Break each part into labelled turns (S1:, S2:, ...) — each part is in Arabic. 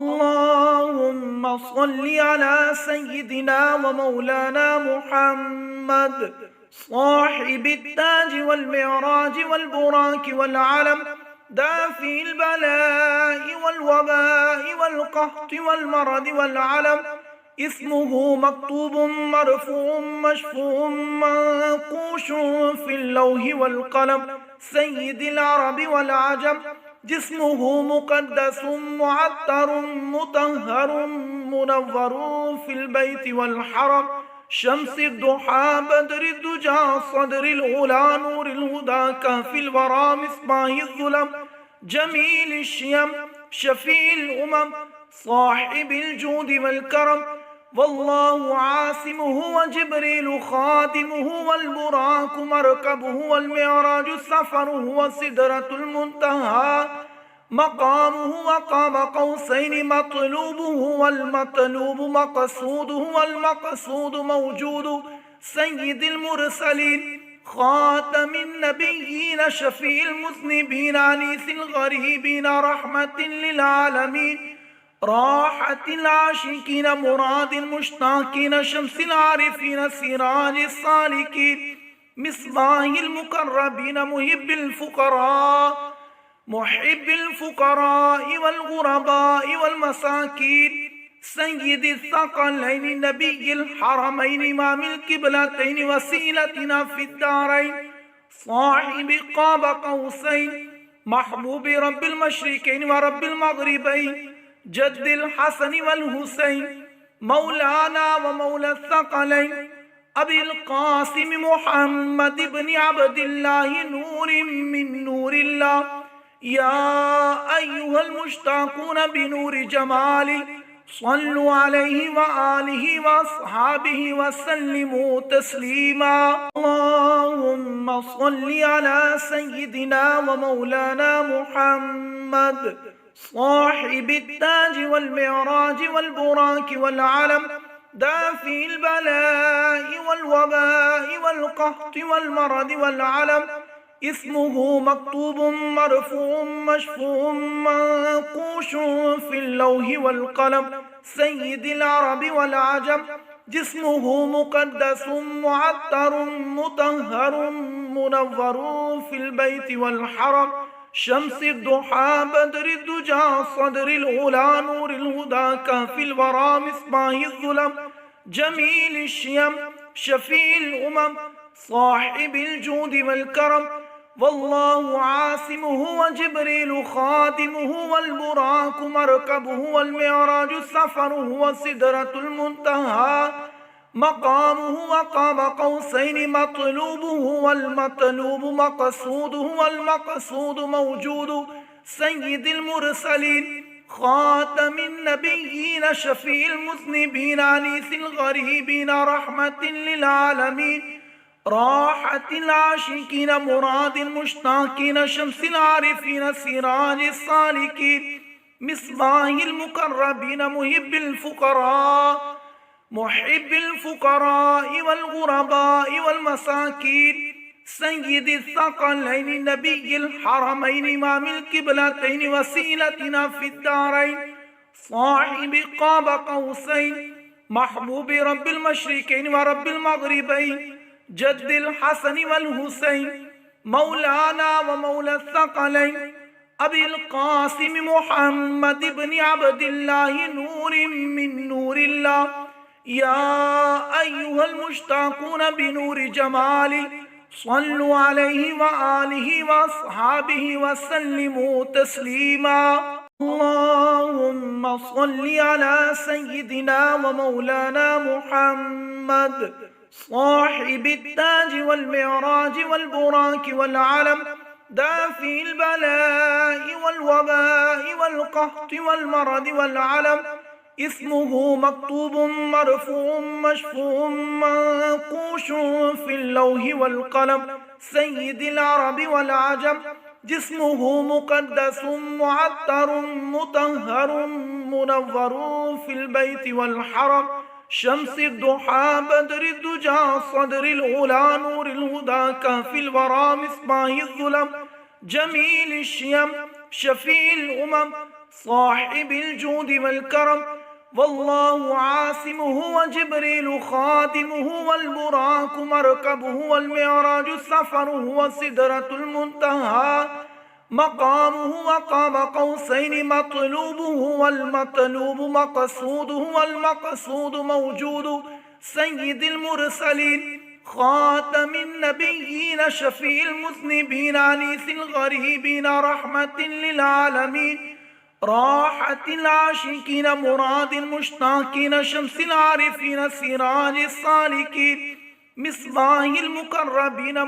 S1: اللهم صل على سيدنا ومولانا محمد صاحب التاج والمعراج والبراك والعلم، دافع البلاء والوباء والقحط والمرض والعلم، اسمه مكتوب مرفوع مشفوع منقوش في اللوح والقلم، سيد العرب والعجم، جسمه مقدس معطر مطهر منور في البيت والحرم، شمس الضحى بدر الدجى صدر العلا نور الهدى كهف الورى مصباح الظلم، جميل الشيم شفيع الأمم صاحب الجود والكرم، والله عاصمه وجبريل خادمه والبراك مركبه والمعراج سفره وسدرة المنتهى مقامه وقاب قوسين مطلوبه والمطلوب مقصوده والمقصود موجود، سيد المرسلين خاتم النبيين شفيع المذنبين أنيس الغريبين رحمة للعالمين، راحة العاشقين مراد المشتاقين شمس العارفين سراج السالكين، مصباح المقربين محب الفقراء والغرباء والمساكين، سيد الثقلين نبي الحرمين إمام القبلتين وسيلتنا في الدارين، صاحب قاب قوسين محبوب رب المشرقين ورب المغربين، جد الحسن والحسين مولانا ومولى الثقلين، أبي القاسم محمد بن عبد الله نور من نور الله، يا أيها المشتاقون بنور جمالي صلوا عليه وآله وأصحابه وسلموا تسليما. اللهم صل على سيدنا ومولانا محمد صاحب التاج والمعراج والبراك والعلم، دافع البلاء والوباء والقحط والمرض والعلم، اسمه مكتوب مرفوع مشفوع منقوش في اللوح والقلم، سيد العرب والعجم، جسمه مقدس معطر مطهر منور في البيت والحرم، شمس الضحى بدر الدجى صدر العلا نور الهدى كهف الورى مصباح الظلم، جميل الشيم شفيع الأمم صاحب الجود والكرم، والله عاصمه وجبريل خادمه والبراك مركبه والمعراج سفره وسدرة المنتهى مقامه وقاب قوسين مطلوبه والمطلوب مقصوده والمقصود موجود، سيد المرسلين خاتم النبيين شفيع المذنبين أنيس الغريبين رحمة للعالمين، راحة العاشقين مراد المشتاقين شمس العارفين سراج السالكين، مصباح المقربين محب الفقراء والغرباء والمساكين، سيد الثقلين نبي الحرمين إمام القبلتين وسيلتنا في الدارين، صاحب قاب قوسين محبوب رب المشرقين ورب المغربين، جد الحسن والحسين مولانا ومولى الثقلين، أبي القاسم محمد بن عبد الله نور من نور الله، يا أيها المشتاقون بنور جمالي صلوا عليه وآله وأصحابه وسلموا تسليما. اللهم صل على سيدنا ومولانا محمد صاحب التاج والمعراج والبراك والعلم، دافع البلاء والوباء والقحط والمرض والعلم، اسمه مكتوب مرفوع مشفوع منقوش في اللوح والقلم، سيد العرب والعجم، جسمه مقدس معطر مطهر منور في البيت والحرم، شمس الضحى بدر الدجى صدر العلا نور الهدى كهف الورى مصباح الظلم، جميل الشيم شفيع الأمم صاحب الجود والكرم، والله عاصمه وجبريل خادمه، والبراق مركبه، والمعراج سفره، والسدرة المنتهى مقامه، وقاب قوسين مطلوبه، والمطلوب مقصوده، والمقصود موجود سيد المرسلين خاتم النبيين شفيع المذنبين أنيس الغريبين رحمة للعالمين راحة العاشقين مراد المشتاقين شمس العارفين سراج السالكين مصباح المقربين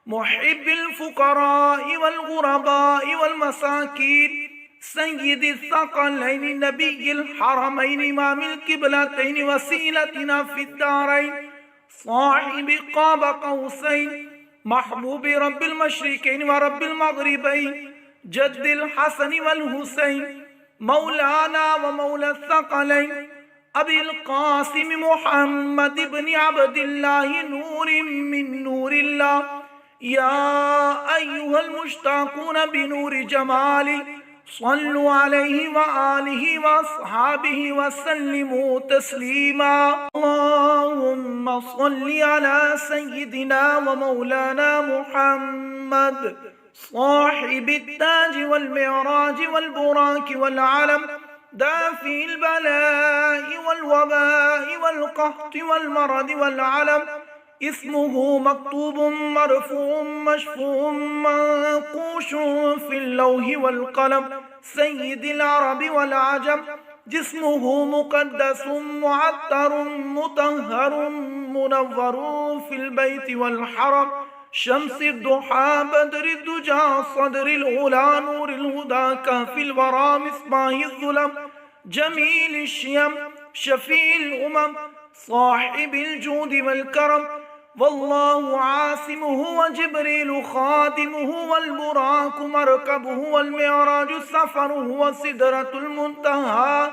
S1: محب الفقراء والغرباء والمساكين سيد الثقلين نبي الحرمين إمام القبلتين وسيلتنا في الدارين صاحب قاب قوسين محبوب رب المشرقين ورب المغربين جد الحسن والحسين مولانا ومولى الثقلين أبي القاسم محمد بن عبد الله نور من نور الله يا أيها المشتاقون بنور جمالي صلوا عليه وآله وأصحابه وسلموا تسليما اللهم صل على سيدنا ومولانا محمد صاحب التاج والمعراج والبراك والعلم دافي البلاء والوباء والقحط والمرض والعلم اسمه مكتوب مرفوع مشفوع منقوش في اللوح والقلم سيد العرب والعجم جسمه مقدس معطر مطهر منور في البيت والحرم شمس الضحى بدر الدجى صدر العلا نور الهدى كهف الورى مصباح الظلم جميل الشيم شفيع الأمم صاحب الجود والكرم والله عاصمه وجبريل خادمه والبراق مركبه والمعراج سفره والسدرة المنتهى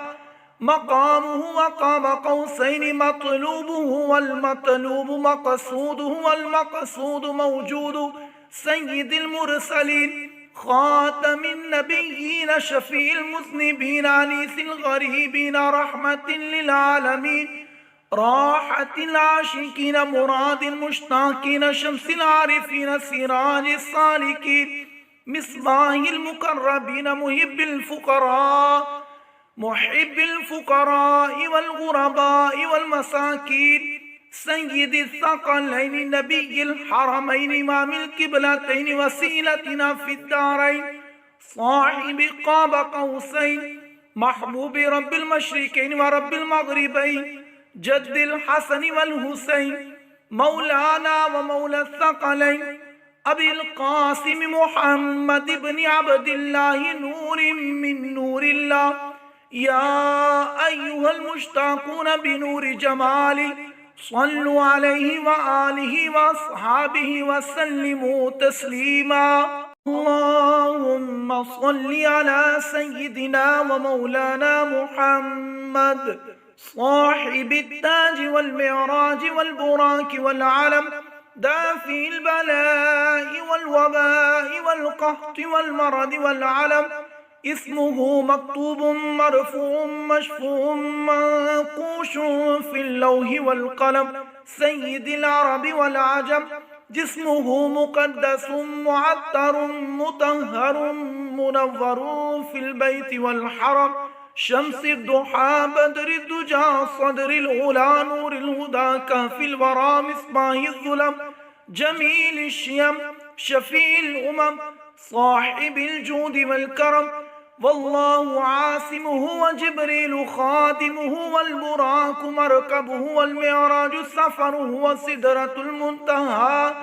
S1: مقامه وقاب قوسين مطلوبه والمطلوب مقصوده والمقصود موجود سيد المرسلين خاتم النبيين شفيع المذنبين أنيس الغريبين رحمة للعالمين راحة العاشقين مراد المشتاقين شمس العارفين سراج السالكين مصباح المقربين محب الفقراء والغرباء والمساكين سيد الثقلين نبي الحرمين إمام القبلتين وسيلتنا في الدارين صاحب قاب قوسين محبوب رب المشرقين ورب المغربين جد الحسن والحسين مولانا ومولى الثقلين أبي القاسم محمد بن عبد الله نور من نور الله يا أيها المشتاقون بنور جمالي صلوا عليه وآله وأصحابه وسلموا تسليما اللهم صل على سيدنا ومولانا محمد صاحب التاج والمعراج والبراك والعلم دافي البلاء والوباء والقحط والمرض والعلم اسمه مكتوب مرفوع مشفوع منقوش في اللوح والقلم سيد العرب والعجم جسمه مقدس معطر مطهر منور في البيت والحرم شمس الضحى بدر الدجى صدر العلا نور الهدى كهف الورى مصباح الظلم جميل الشيم شفيع الأمم صاحب الجود والكرم والله عاصمه وجبريل خادمه والبراق مركبه والمعراج سفره والسدرة المنتهى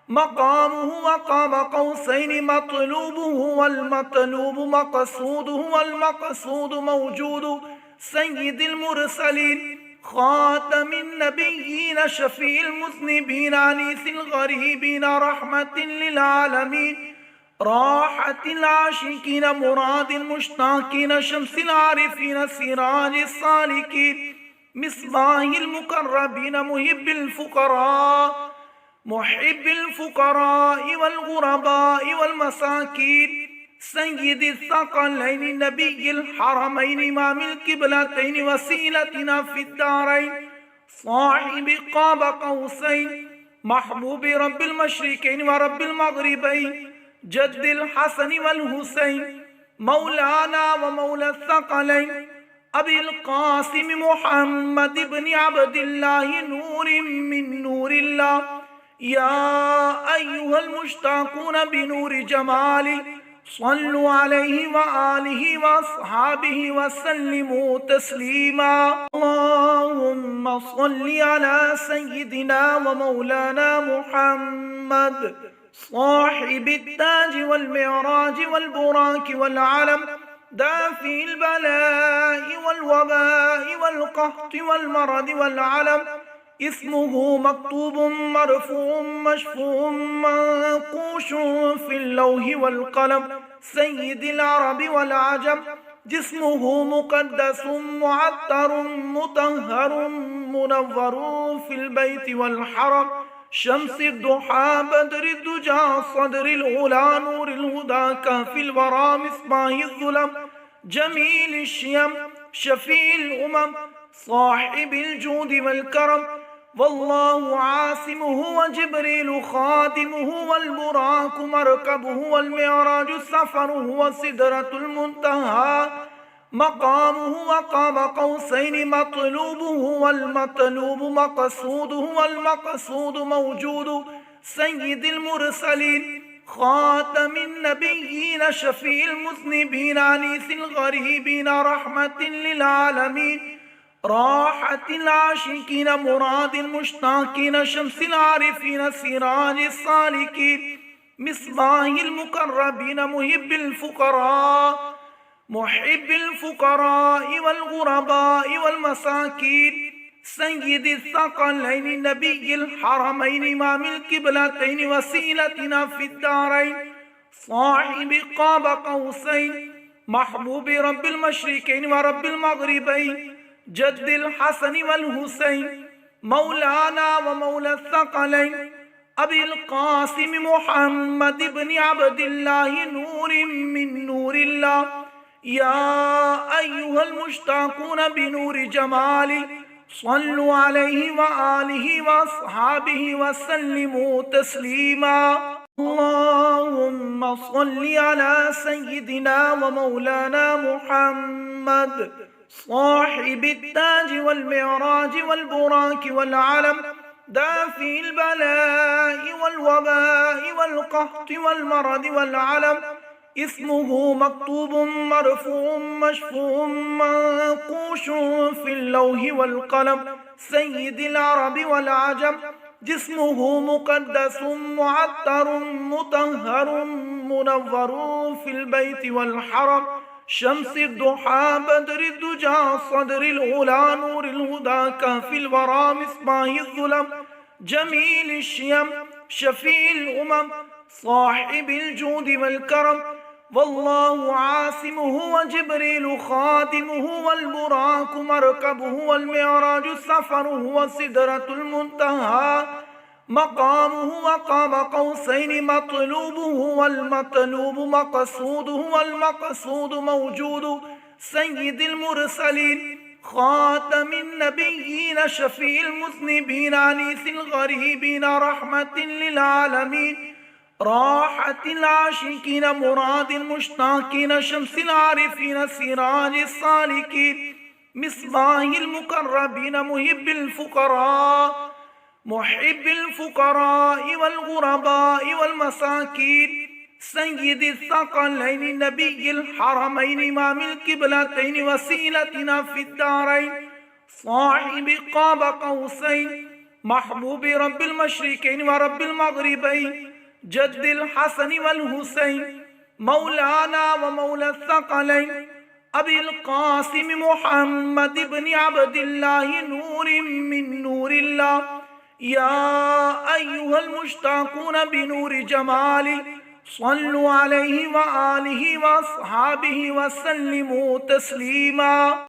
S1: مقامه وقاب قوسين مطلوبه والمطلوب مقصوده والمقصود موجود سيد المرسلين خاتم النبيين شفيع المذنبين أنيس الغريبين رحمة للعالمين راحة العاشقين مراد المشتاقين شمس العارفين سراج السالكين مصباح المقربين محب الفقراء والغرباء والمساكين سيد الثقلين نبي الحرمين إمام القبلتين وسيلتنا في الدارين صاحب قاب قوسين محبوب رب المشرقين ورب المغربين جد الحسن والحسين مولانا ومولى الثقلين أبي القاسم محمد بن عبد الله نور من نور الله يا أيها المشتاقون بنور جمالي صلوا عليه وآله وأصحابه وسلموا تسليما. اللهم صل على سيدنا ومولانا محمد صاحب التاج والمعراج والبراك والعلم دافي البلاء والوباء والقحط والمرض والعلم اسمه مكتوب مرفوع مشفوع منقوش في اللوح والقلم سيد العرب والعجم جسمه مقدس معطر مطهر منور في البيت والحرم شمس الضحى بدر الدجى صدر العلا نور الهدى كهف الورى مصباح الظلم جميل الشيم شفيع الأمم صاحب الجود والكرم والله عاصمه وجبريل خادمه والبراك مركبه والمعراج سفره وسدرة المنتهى مقامه وقاب قوسين مطلوبه والمطلوب مقصوده والمقصود موجود سيد المرسلين خاتم النبيين شفيع المذنبين أنيس الغريبين رحمة للعالمين راحة العاشقين مراد المشتاقين شمس العارفين سراج السالكين مصباح المقربين محب الفقراء والغرباء والمساكين سيد الثقلين نبي الحرمين إمام القبلتين وسيلتنا في الدارين صاحب قاب قوسين محبوب رب المشرقين ورب المغربين جد الحسن والحسين مولانا ومولى الثقلين أبي القاسم محمد بن عبد الله نور من نور الله يا أيها المشتاقون بنور جمالي صلوا عليه وآله وأصحابه وسلموا تسليما. اللهم صل على سيدنا ومولانا محمد صاحب التاج والمعراج والبراك والعلم دافي البلاء والوباء والقحط والمرض والعلم اسمه مكتوب مرفوع مشفوع منقوش في اللوح والقلم سيد العرب والعجم جسمه مقدس معطر مطهر منور في البيت والحرم شمس الضحى بدر الدجى صدر العلا نور الهدى كهف الورى مصباح الظلم جميل الشيم شفيع الأمم صاحب الجود والكرم والله عاصمه وجبريل خادمه والبراك مركبه والمعراج سفره وسدرة المنتهى مقامه وقاب قوسين مطلوبه والمطلوب مقصوده والمقصود موجود سيد المرسلين خاتم النبيين شفيع المذنبين أنيس الغريبين رحمة للعالمين راحة العاشقين مراد المشتاقين شمس العارفين سراج السالكين مصباح المقربين محب الفقراء والغرباء والمساكين سيد الثقلين نبي الحرمين إمام القبلتين وسيلتنا في الدارين صاحب قاب قوسين محبوب رب المشرقين ورب المغربين جد الحسن والحسين مولانا ومولى الثقلين أبي القاسم محمد بن عبد الله نور من نور الله يا أيها المشتاقون بنور جمالي صلوا عليه وآله وأصحابه وسلموا تسليما.